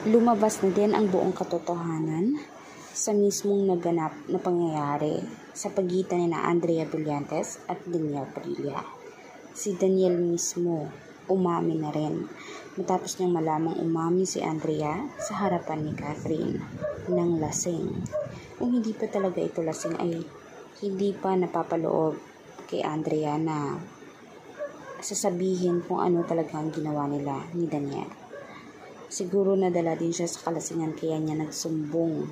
Lumabas na din ang buong katotohanan sa mismong naganap na pangyayari sa pagitan ni Andrea Brillantes at Daniel Padilla. Si Daniel mismo umamin na rin matapos niyang malamang umamin si Andrea sa harapan ni Catherine ng lasing. Kung hindi pa talaga ito lasing ay hindi pa napapaloob kay Andrea na sasabihin kung ano talaga ang ginawa nila ni Daniel. Siguro nadala din siya sa kalasingan kaya niya nagsumbong.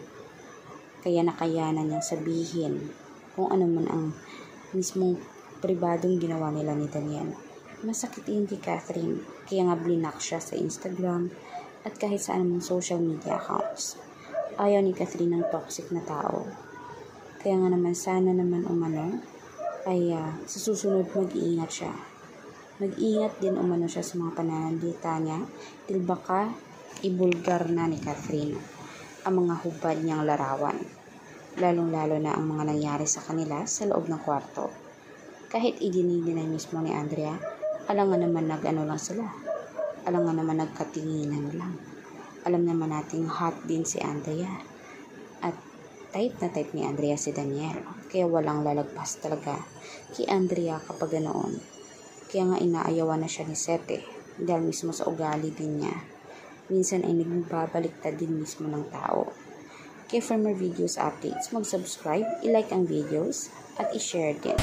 Kaya nakayanan niyang sabihin kung ano man ang mismong pribadong ginawa nila ni Daniel. Masakit yun kay Catherine, kaya nga blinak siya sa Instagram at kahit saan mang social media accounts. Ayaw ni Catherine ng toxic na tao. Kaya nga naman sana naman umano ay sa susunod mag-iingat siya. Mag-ingat din umano siya sa mga pananalita niya dahil baka ibulgar na ni Catherine ang mga hubad niyang larawan. Lalong-lalo na ang mga nangyari sa kanila sa loob ng kwarto. Kahit idinidinay mismo ni Andrea, alangan naman nag-ano lang sila. Alangan naman nagkatinginan lang. Alam naman nating hot din si Andrea. At type na type ni Andrea si Daniel. Kaya walang lalagpas talaga kay Andrea kapag ganoon. Kaya nga inaayawan na siya ni Sete dahil mismo sa ugali din niya. Minsan ay nagbabaliktad din mismo ng tao. Kaya for more videos updates, mag-subscribe, i-like ang videos, at i-share din.